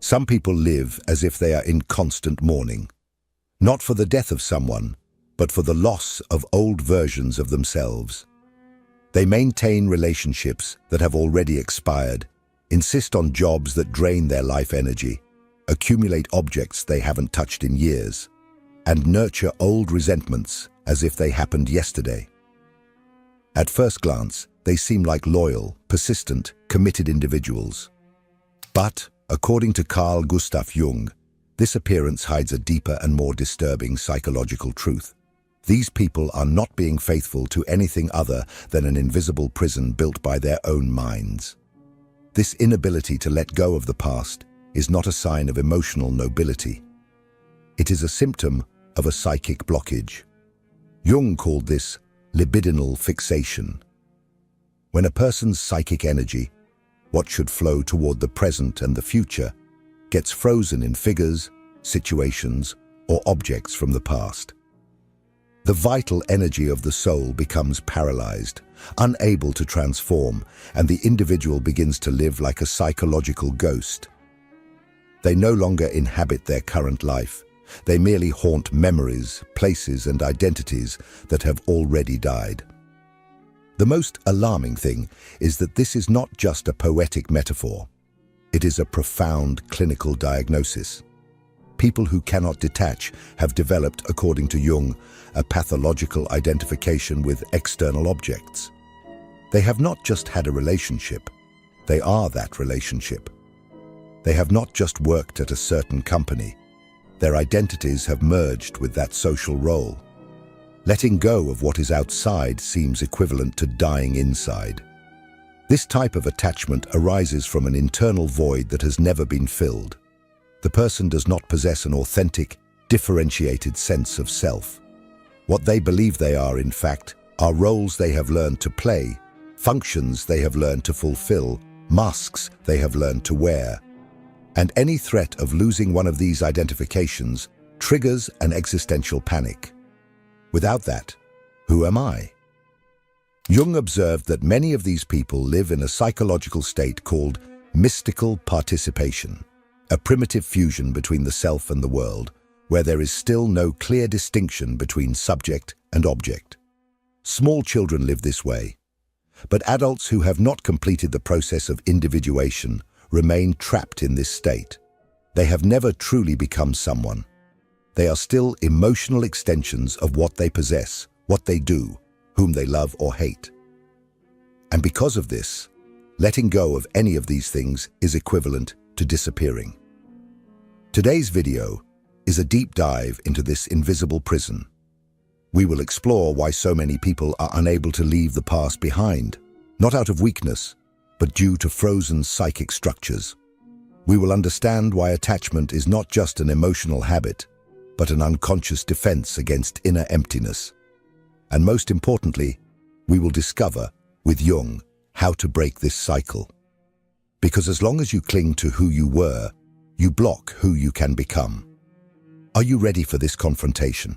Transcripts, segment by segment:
Some people live as if they are in constant mourning, not for the death of someone, but for the loss of old versions of themselves. They maintain relationships that have already expired, insist on jobs that drain their life energy, accumulate objects they haven't touched in years, and nurture old resentments as if they happened yesterday. At first glance, they seem like loyal, persistent, committed individuals. But, according to Carl Jung, this appearance hides a deeper and more disturbing psychological truth. These people are not being faithful to anything other than an invisible prison built by their own minds. This inability to let go of the past is not a sign of emotional nobility. It is a symptom of a psychic blockage. Jung called this libidinal fixation. When a person's psychic energy, what should flow toward the present and the future, gets frozen in figures, situations, or objects from the past. The vital energy of the soul becomes paralyzed, unable to transform, and the individual begins to live like a psychological ghost. They no longer inhabit their current life. They merely haunt memories, places, and identities that have already died. The most alarming thing is that this is not just a poetic metaphor. It is a profound clinical diagnosis. People who cannot detach have developed, according to Jung, a pathological identification with external objects. They have not just had a relationship, they are that relationship. They have not just worked at a certain company, their identities have merged with that social role. Letting go of what is outside seems equivalent to dying inside. This type of attachment arises from an internal void that has never been filled. The person does not possess an authentic, differentiated sense of self. What they believe they are, in fact, are roles they have learned to play, functions they have learned to fulfill, masks they have learned to wear. And any threat of losing one of these identifications triggers an existential panic. Without that, who am I? Jung observed that many of these people live in a psychological state called mystical participation, a primitive fusion between the self and the world, where there is still no clear distinction between subject and object. Small children live this way, but adults who have not completed the process of individuation remain trapped in this state. They have never truly become someone. They are still emotional extensions of what they possess, what they do, whom they love or hate. And because of this, letting go of any of these things is equivalent to disappearing. Today's video is a deep dive into this invisible prison. We will explore why so many people are unable to leave the past behind, not out of weakness, but due to frozen psychic structures. We will understand why attachment is not just an emotional habit, but an unconscious defense against inner emptiness. And most importantly, we will discover, with Jung, how to break this cycle. Because as long as you cling to who you were, you block who you can become. Are you ready for this confrontation?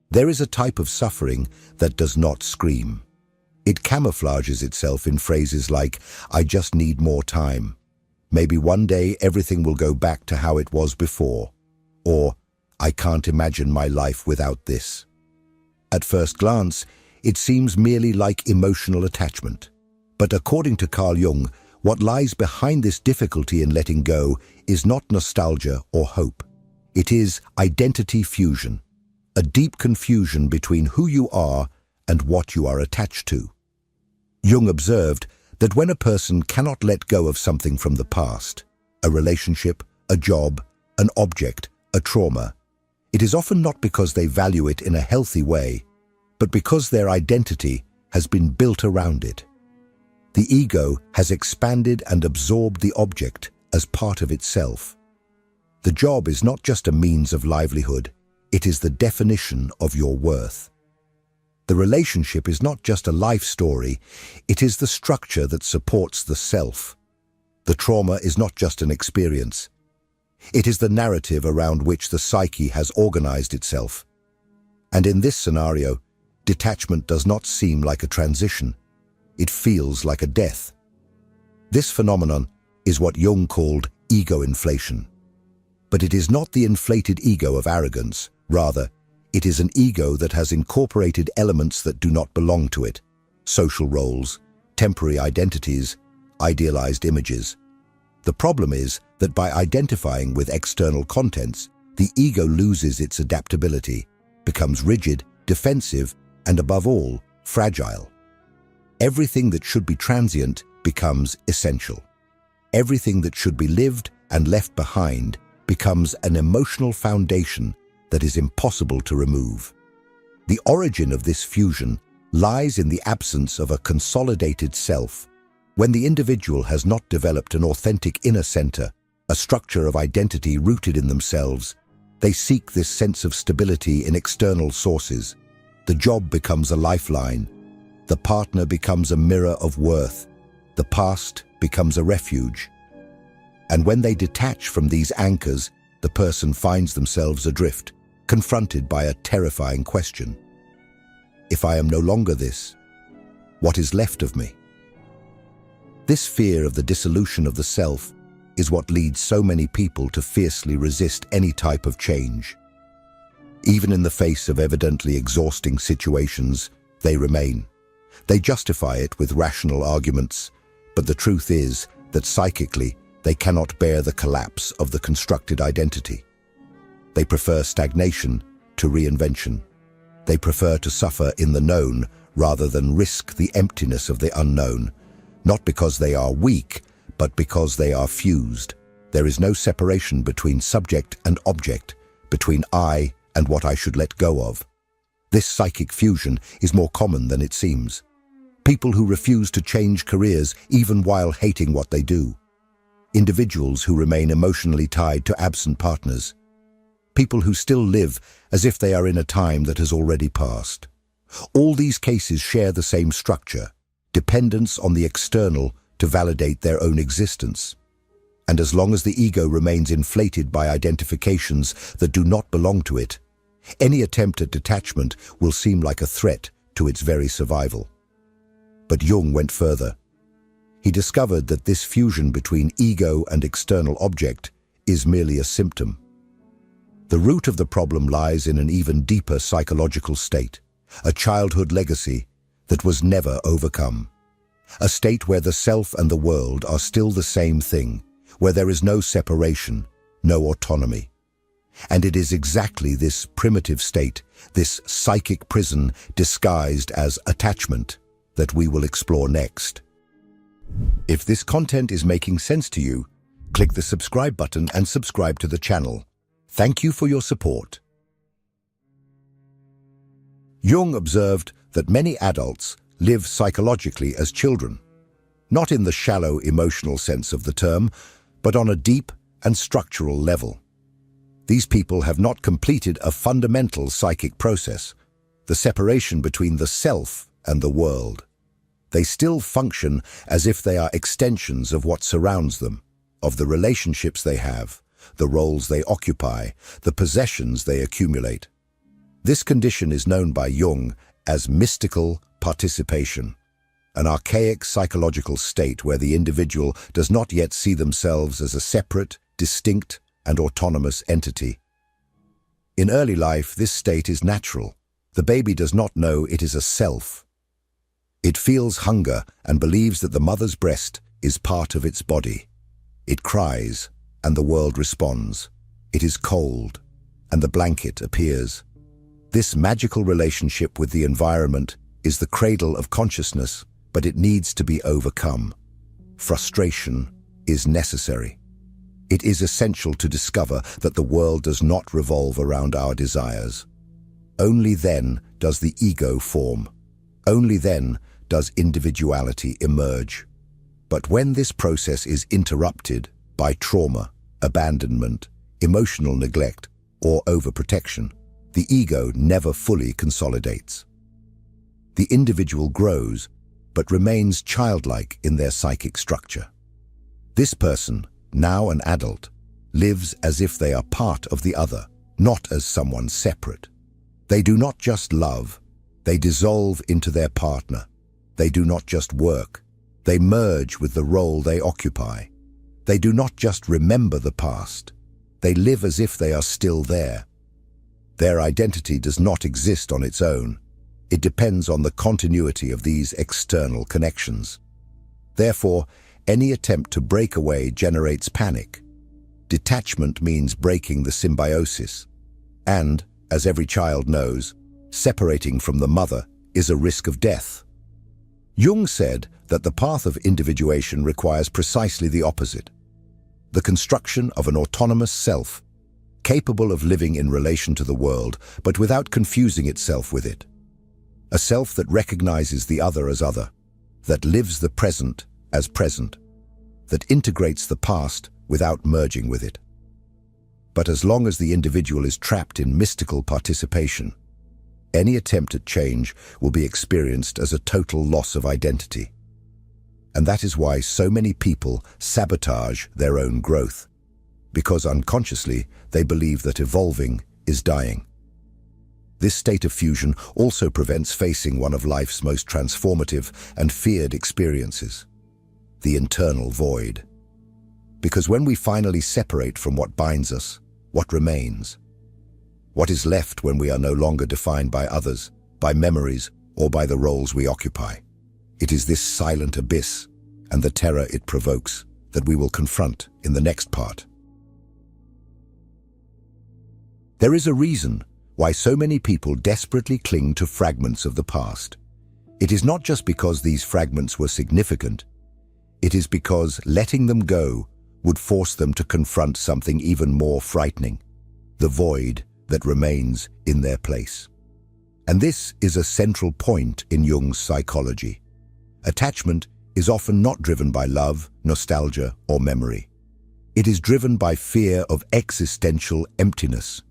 There is a type of suffering that does not scream. It camouflages itself in phrases like, "I just need more time." "Maybe one day everything will go back to how it was before." Or, "I can't imagine my life without this." At first glance, it seems merely like emotional attachment. But according to Carl Jung, what lies behind this difficulty in letting go is not nostalgia or hope. It is identity fusion, a deep confusion between who you are and what you are attached to. Jung observed that when a person cannot let go of something from the past, a relationship, a job, an object, a trauma, it is often not because they value it in a healthy way, but because their identity has been built around it. The ego has expanded and absorbed the object as part of itself. The job is not just a means of livelihood, it is the definition of your worth. The relationship is not just a life story, it is the structure that supports the self. The trauma is not just an experience, it is the narrative around which the psyche has organized itself. And in this scenario, detachment does not seem like a transition. It feels like a death. This phenomenon is what Jung called ego inflation. But it is not the inflated ego of arrogance. Rather, it is an ego that has incorporated elements that do not belong to it: social roles, temporary identities, idealized images. The problem is that by identifying with external contents, the ego loses its adaptability, becomes rigid, defensive, and above all, fragile. Everything that should be transient becomes essential. Everything that should be lived and left behind becomes an emotional foundation that is impossible to remove. The origin of this fusion lies in the absence of a consolidated self. When the individual has not developed an authentic inner center, a structure of identity rooted in themselves, they seek this sense of stability in external sources. The job becomes a lifeline. The partner becomes a mirror of worth. The past becomes a refuge. And when they detach from these anchors, the person finds themselves adrift, confronted by a terrifying question. If I am no longer this, what is left of me? This fear of the dissolution of the self is what leads so many people to fiercely resist any type of change. Even in the face of evidently exhausting situations, they remain. They justify it with rational arguments, but the truth is that psychically, they cannot bear the collapse of the constructed identity. They prefer stagnation to reinvention. They prefer to suffer in the known rather than risk the emptiness of the unknown, not because they are weak, but because they are fused. There is no separation between subject and object, between I and what I should let go of. This psychic fusion is more common than it seems. People who refuse to change careers even while hating what they do. Individuals who remain emotionally tied to absent partners. People who still live as if they are in a time that has already passed. All these cases share the same structure: dependence on the external to validate their own existence. And as long as the ego remains inflated by identifications that do not belong to it, any attempt at detachment will seem like a threat to its very survival. But Jung went further. He discovered that this fusion between ego and external object is merely a symptom. The root of the problem lies in an even deeper psychological state, a childhood legacy that was never overcome. A state where the self and the world are still the same thing, where there is no separation, no autonomy. And it is exactly this primitive state, this psychic prison disguised as attachment, that we will explore next. If this content is making sense to you, click the subscribe button and subscribe to the channel. Thank you for your support. Jung observed that many adults live psychologically as children, not in the shallow emotional sense of the term, but on a deep and structural level. These people have not completed a fundamental psychic process, the separation between the self and the world. They still function as if they are extensions of what surrounds them, of the relationships they have, the roles they occupy, the possessions they accumulate. This condition is known by Jung as mystical participation, an archaic psychological state where the individual does not yet see themselves as a separate, distinct, and autonomous entity. In early life, this state is natural. The baby does not know it is a self. It feels hunger and believes that the mother's breast is part of its body. It cries, and the world responds. It is cold, and the blanket appears. This magical relationship with the environment is the cradle of consciousness, but it needs to be overcome. Frustration is necessary. It is essential to discover that the world does not revolve around our desires. Only then does the ego form. Only then does individuality emerge. But when this process is interrupted by trauma, abandonment, emotional neglect, or overprotection, the ego never fully consolidates. The individual grows, but remains childlike in their psychic structure. This person, now an adult, lives as if they are part of the other, not as someone separate. They do not just love, they dissolve into their partner. They do not just work, they merge with the role they occupy. They do not just remember the past. They live as if they are still there. Their identity does not exist on its own. It depends on the continuity of these external connections. Therefore, any attempt to break away generates panic. Detachment means breaking the symbiosis. And, as every child knows, separating from the mother is a risk of death. Jung said that the path of individuation requires precisely the opposite: the construction of an autonomous self, capable of living in relation to the world, but without confusing itself with it. A self that recognizes the other as other, that lives the present as present, that integrates the past without merging with it. But as long as the individual is trapped in mystical participation, any attempt at change will be experienced as a total loss of identity. And that is why so many people sabotage their own growth, because unconsciously they believe that evolving is dying. This state of fusion also prevents facing one of life's most transformative and feared experiences: the internal void. Because when we finally separate from what binds us, what remains? What is left when we are no longer defined by others, by memories, or by the roles we occupy? It is this silent abyss, and the terror it provokes, that we will confront in the next part. There is a reason why so many people desperately cling to fragments of the past. It is not just because these fragments were significant. It is because letting them go would force them to confront something even more frightening: the void that remains in their place. And this is a central point in Jung's psychology. Attachment is often not driven by love, nostalgia, or memory. It is driven by fear of existential emptiness.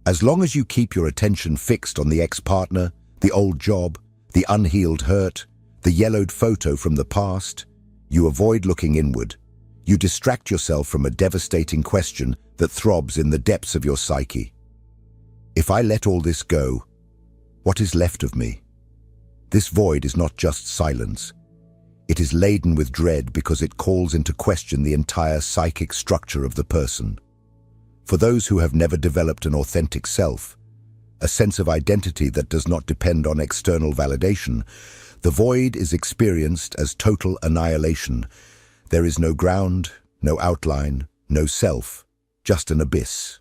As long as you keep your attention fixed on the ex-partner, the old job, the unhealed hurt, the yellowed photo from the past, you avoid looking inward. You distract yourself from a devastating question that throbs in the depths of your psyche. If I let all this go, what is left of me? This void is not just silence. It is laden with dread because it calls into question the entire psychic structure of the person. For those who have never developed an authentic self, a sense of identity that does not depend on external validation, the void is experienced as total annihilation. There is no ground, no outline, no self, just an abyss.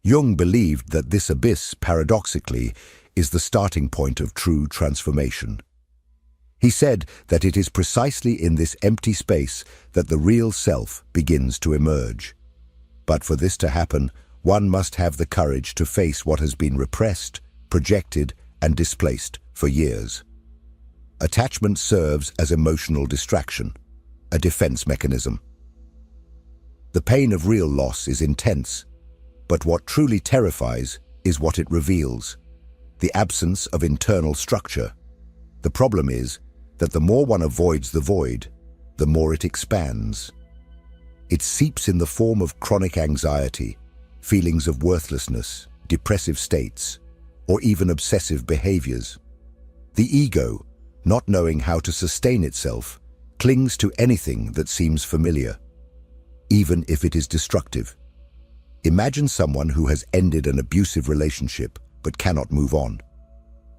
Jung believed that this abyss, paradoxically, is the starting point of true transformation. He said that it is precisely in this empty space that the real self begins to emerge. But for this to happen, one must have the courage to face what has been repressed, projected, and displaced for years. Attachment serves as emotional distraction, a defense mechanism. The pain of real loss is intense, but what truly terrifies is what it reveals: the absence of internal structure. The problem is that the more one avoids the void, the more it expands. It seeps in the form of chronic anxiety, feelings of worthlessness, depressive states, or even obsessive behaviors. The ego, not knowing how to sustain itself, clings to anything that seems familiar, even if it is destructive. Imagine someone who has ended an abusive relationship but cannot move on.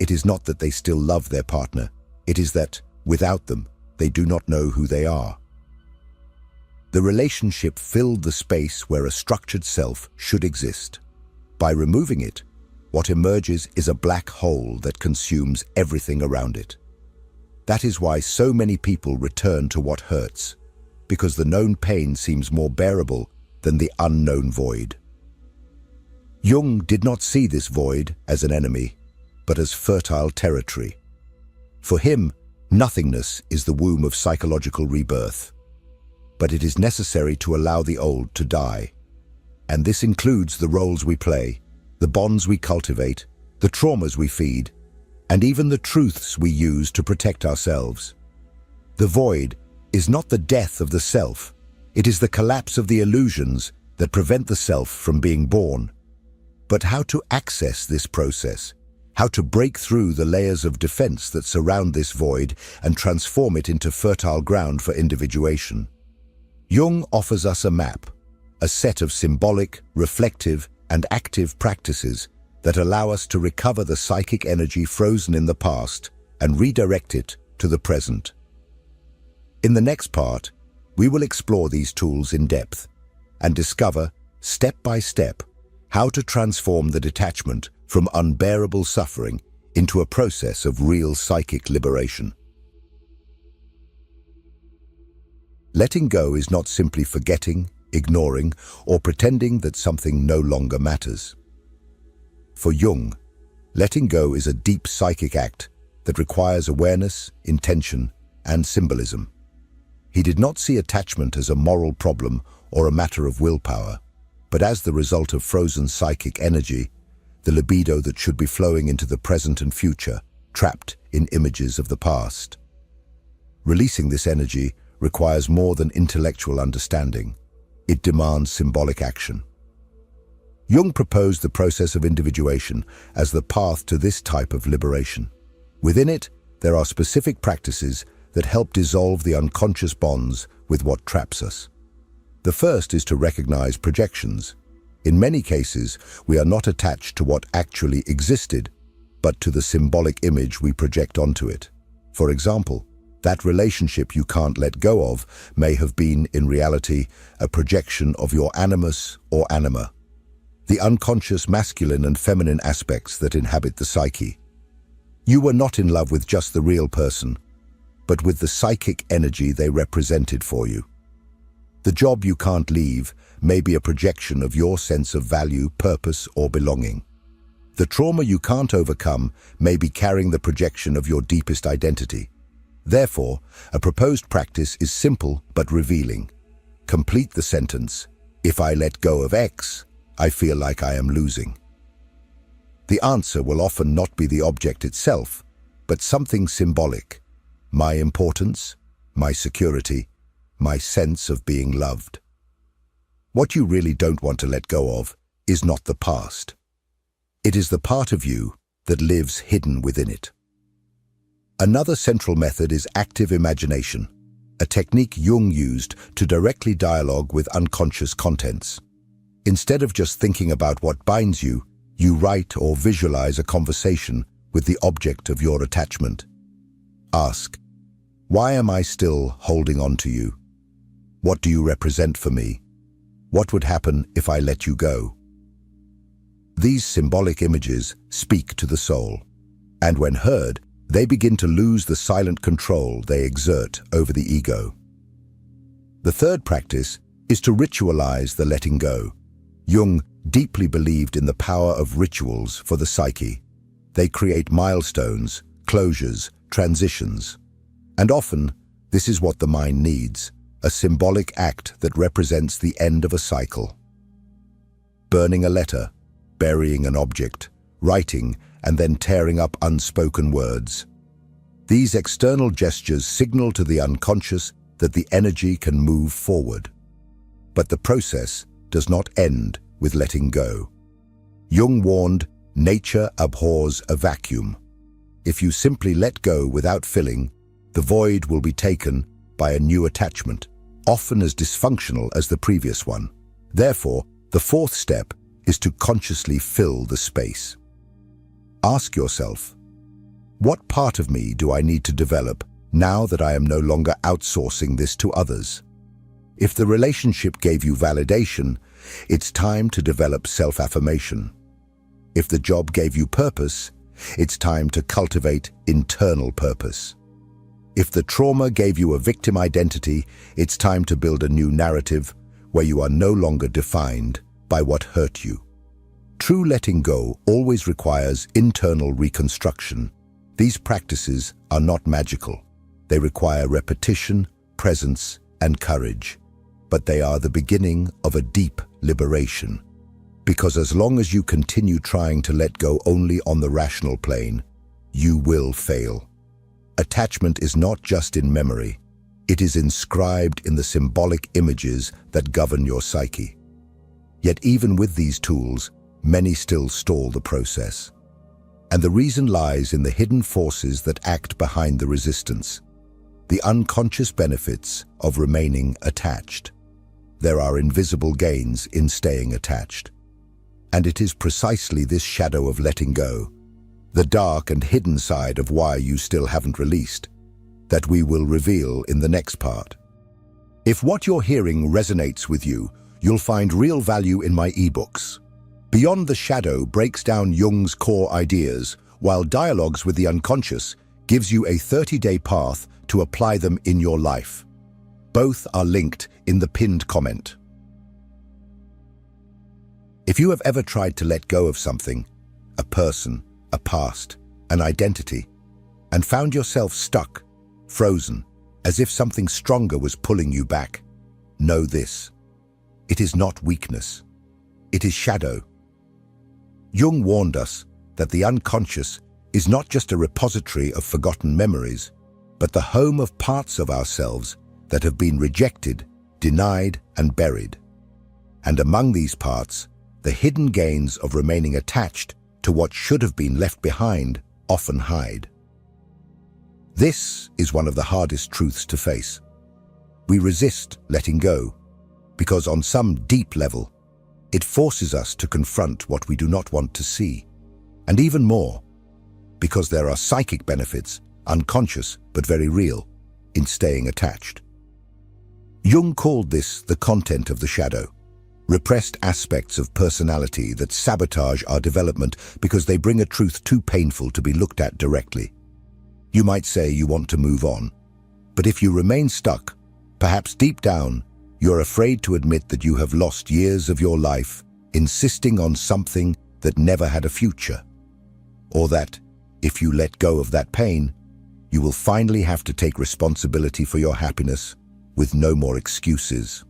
It is not that they still love their partner, it is that, without them, they do not know who they are. The relationship filled the space where a structured self should exist. By removing it, what emerges is a black hole that consumes everything around it. That is why so many people return to what hurts, because the known pain seems more bearable than the unknown void. Jung did not see this void as an enemy, but as fertile territory. For him, nothingness is the womb of psychological rebirth. But it is necessary to allow the old to die. And this includes the roles we play, the bonds we cultivate, the traumas we feed, and even the truths we use to protect ourselves. The void is not the death of the self, it is the collapse of the illusions that prevent the self from being born. But how to access this process? How to break through the layers of defense that surround this void and transform it into fertile ground for individuation? Jung offers us a map, a set of symbolic, reflective, and active practices that allow us to recover the psychic energy frozen in the past and redirect it to the present. In the next part, we will explore these tools in depth and discover, step by step, how to transform the detachment from unbearable suffering into a process of real psychic liberation. Letting go is not simply forgetting, ignoring, or pretending that something no longer matters. For Jung, letting go is a deep psychic act that requires awareness, intention, and symbolism. He did not see attachment as a moral problem or a matter of willpower, but as the result of frozen psychic energy, the libido that should be flowing into the present and future, trapped in images of the past. Releasing this energy requires more than intellectual understanding. It demands symbolic action. Jung proposed the process of individuation as the path to this type of liberation. Within it, there are specific practices that help dissolve the unconscious bonds with what traps us. The first is to recognize projections. In many cases, we are not attached to what actually existed, but to the symbolic image we project onto it. For example, that relationship you can't let go of may have been, in reality, a projection of your animus or anima, the unconscious masculine and feminine aspects that inhabit the psyche. You were not in love with just the real person, but with the psychic energy they represented for you. The job you can't leave may be a projection of your sense of value, purpose, or belonging. The trauma you can't overcome may be carrying the projection of your deepest identity. Therefore, a proposed practice is simple but revealing. Complete the sentence, "If I let go of X, I feel like I am losing." The answer will often not be the object itself, but something symbolic. My importance, my security, my sense of being loved. What you really don't want to let go of is not the past. It is the part of you that lives hidden within it. Another central method is active imagination, a technique Jung used to directly dialogue with unconscious contents. Instead of just thinking about what binds you, you write or visualize a conversation with the object of your attachment. Ask, why am I still holding on to you? What do you represent for me? What would happen if I let you go? These symbolic images speak to the soul, and when heard, they begin to lose the silent control they exert over the ego. The third practice is to ritualize the letting go. Jung deeply believed in the power of rituals for the psyche. They create milestones, closures, transitions. And often, this is what the mind needs, a symbolic act that represents the end of a cycle. Burning a letter, burying an object, writing, and then tearing up unspoken words. These external gestures signal to the unconscious that the energy can move forward. But the process does not end with letting go. Jung warned, nature abhors a vacuum. If you simply let go without filling, the void will be taken by a new attachment, often as dysfunctional as the previous one. Therefore, the fourth step is to consciously fill the space. Ask yourself, what part of me do I need to develop now that I am no longer outsourcing this to others? If the relationship gave you validation, it's time to develop self-affirmation. If the job gave you purpose, it's time to cultivate internal purpose. If the trauma gave you a victim identity, it's time to build a new narrative where you are no longer defined by what hurt you. True letting go always requires internal reconstruction. These practices are not magical. They require repetition, presence, and courage. But they are the beginning of a deep liberation. Because as long as you continue trying to let go only on the rational plane, you will fail. Attachment is not just in memory. It is inscribed in the symbolic images that govern your psyche. Yet even with these tools, many still stall the process. And the reason lies in the hidden forces that act behind the resistance, the unconscious benefits of remaining attached. there are invisible gains in staying attached. And it is precisely this shadow of letting go, the dark and hidden side of why you still haven't released, that we will reveal in the next part. If what you're hearing resonates with you, you'll find real value in my ebooks. Beyond the Shadow breaks down Jung's core ideas, while Dialogues with the Unconscious gives you a 30-day path to apply them in your life. Both are linked in the pinned comment. If you have ever tried to let go of something, a person, a past, an identity, and found yourself stuck, frozen, as if something stronger was pulling you back, know this: it is not weakness, it is shadow. Jung warned us that the unconscious is not just a repository of forgotten memories, but the home of parts of ourselves that have been rejected, denied, and buried. And among these parts, the hidden gains of remaining attached to what should have been left behind often hide. This is one of the hardest truths to face. We resist letting go because on some deep level, it forces us to confront what we do not want to see. And even more, because there are psychic benefits, unconscious but very real, in staying attached. Jung called this the content of the shadow, repressed aspects of personality that sabotage our development because they bring a truth too painful to be looked at directly. You might say you want to move on, but if you remain stuck, perhaps deep down, you're afraid to admit that you have lost years of your life insisting on something that never had a future, or that, if you let go of that pain, you will finally have to take responsibility for your happiness with no more excuses.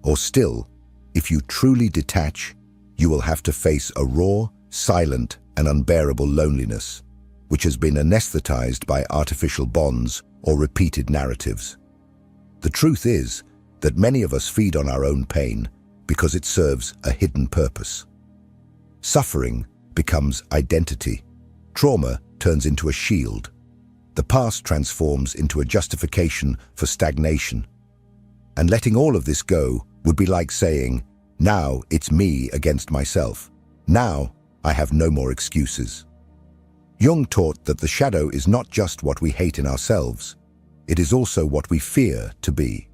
Or still, if you truly detach, you will have to face a raw, silent, and unbearable loneliness, which has been anesthetized by artificial bonds or repeated narratives. The truth is that many of us feed on our own pain because it serves a hidden purpose. Suffering becomes identity. Trauma turns into a shield. The past transforms into a justification for stagnation. And letting all of this go would be like saying, now it's me against myself. Now I have no more excuses. Jung taught that the shadow is not just what we hate in ourselves, it is also what we fear to be.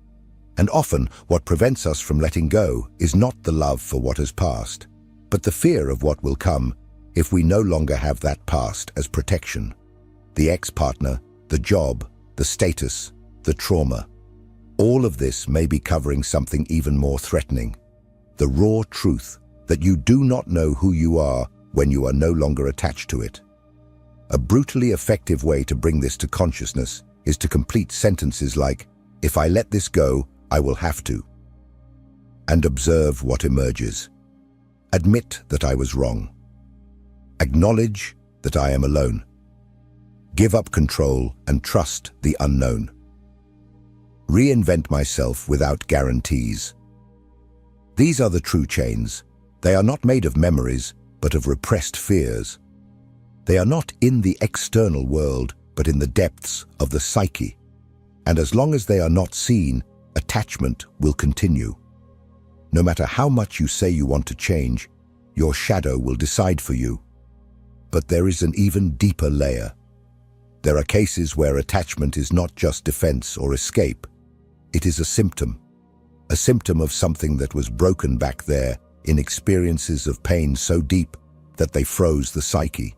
And often what prevents us from letting go is not the love for what has passed, but the fear of what will come if we no longer have that past as protection. The ex-partner, the job, the status, the trauma. All of this may be covering something even more threatening. The raw truth that you do not know who you are when you are no longer attached to it. A brutally effective way to bring this to consciousness is to complete sentences like, if I let this go, I will have to. And observe what emerges. Admit that I was wrong. Acknowledge that I am alone. Give up control and trust the unknown. Reinvent myself without guarantees. These are the true chains. They are not made of memories, but of repressed fears. They are not in the external world, but in the depths of the psyche. And as long as they are not seen, attachment will continue. No matter how much you say you want to change, your shadow will decide for you. But there is an even deeper layer. There are cases where attachment is not just defense or escape. It is a symptom of something that was broken back there in experiences of pain so deep that they froze the psyche.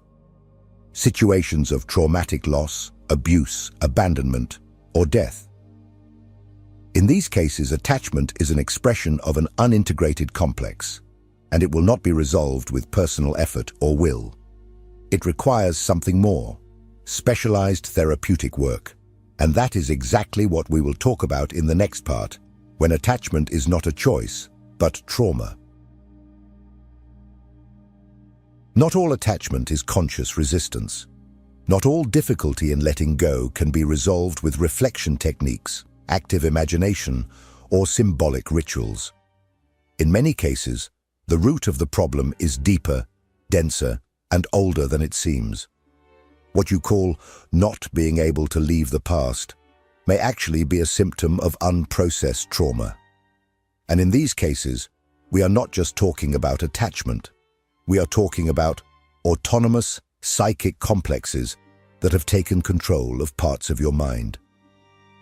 Situations of traumatic loss, abuse, abandonment, or death. In these cases, attachment is an expression of an unintegrated complex, and it will not be resolved with personal effort or will. It requires something more, specialized therapeutic work, and that is exactly what we will talk about in the next part, when attachment is not a choice, but trauma. Not all attachment is conscious resistance. Not all difficulty in letting go can be resolved with reflection techniques, active imagination, or symbolic rituals. In many cases, the root of the problem is deeper, denser, and older than it seems. What you call not being able to leave the past may actually be a symptom of unprocessed trauma. And in these cases, we are not just talking about attachment. We are talking about autonomous psychic complexes that have taken control of parts of your mind.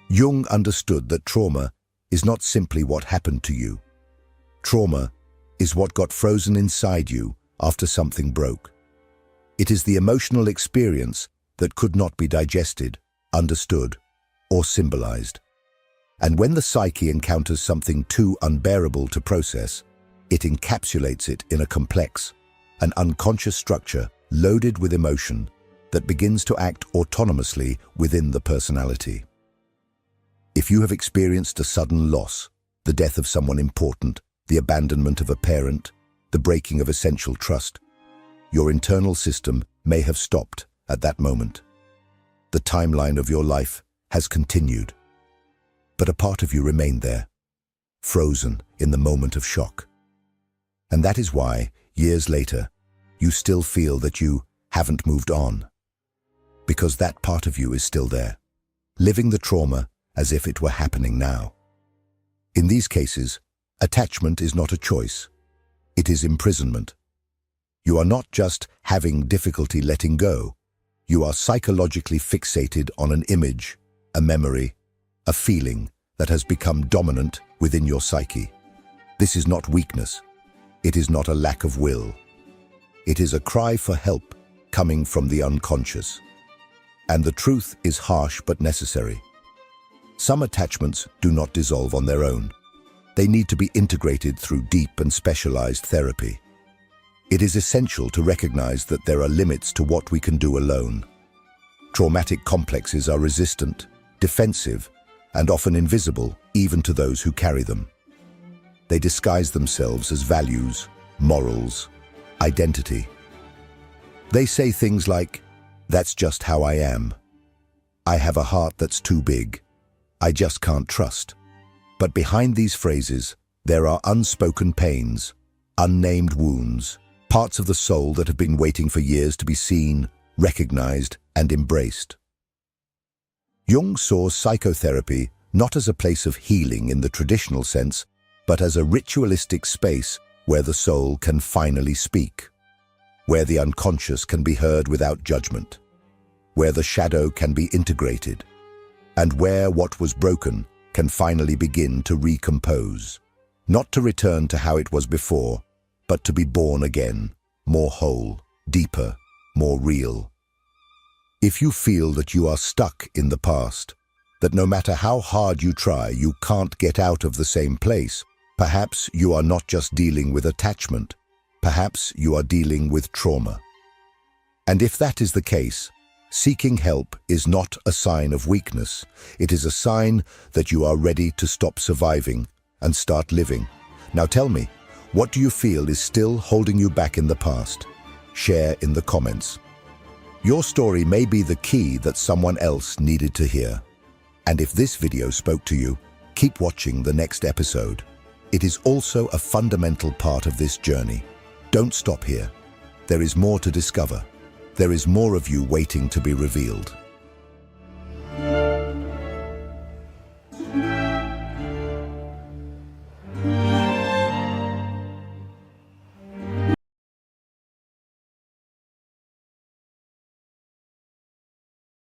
Jung understood that trauma is not simply what happened to you. Trauma is what got frozen inside you after something broke. It is the emotional experience that could not be digested, understood, or symbolized. And when the psyche encounters something too unbearable to process, it encapsulates it in a complex, an unconscious structure loaded with emotion that begins to act autonomously within the personality. If you have experienced a sudden loss, the death of someone important, the abandonment of a parent, the breaking of essential trust, your internal system may have stopped at that moment. The timeline of your life has continued, but a part of you remained there, frozen in the moment of shock. And that is why, years later, you still feel that you haven't moved on, because that part of you is still there, living the trauma as if it were happening now. In these cases, attachment is not a choice. It is imprisonment. You are not just having difficulty letting go. You are psychologically fixated on an image, a memory, a feeling that has become dominant within your psyche. This is not weakness. It is not a lack of will. It is a cry for help coming from the unconscious. And the truth is harsh but necessary. Some attachments do not dissolve on their own. They need to be integrated through deep and specialized therapy. It is essential to recognize that there are limits to what we can do alone. Traumatic complexes are resistant, defensive, and often invisible even to those who carry them. They disguise themselves as values, morals, identity. They say things like, "That's just how I am. I have a heart that's too big. I just can't trust." But behind these phrases, there are unspoken pains, unnamed wounds, parts of the soul that have been waiting for years to be seen, recognized, and embraced. Jung saw psychotherapy not as a place of healing in the traditional sense, but as a ritualistic space where the soul can finally speak, where the unconscious can be heard without judgment, where the shadow can be integrated, and where what was broken can finally begin to recompose, not to return to how it was before, but to be born again, more whole, deeper, more real. If you feel that you are stuck in the past, that no matter how hard you try, you can't get out of the same place, perhaps you are not just dealing with attachment, perhaps you are dealing with trauma. And if that is the case, seeking help is not a sign of weakness. It is a sign that you are ready to stop surviving and start living. Now tell me, what do you feel is still holding you back in the past? Share in the comments. Your story may be the key that someone else needed to hear. And if this video spoke to you, keep watching the next episode. It is also a fundamental part of this journey. Don't stop here. There is more to discover. There is more of you waiting to be revealed.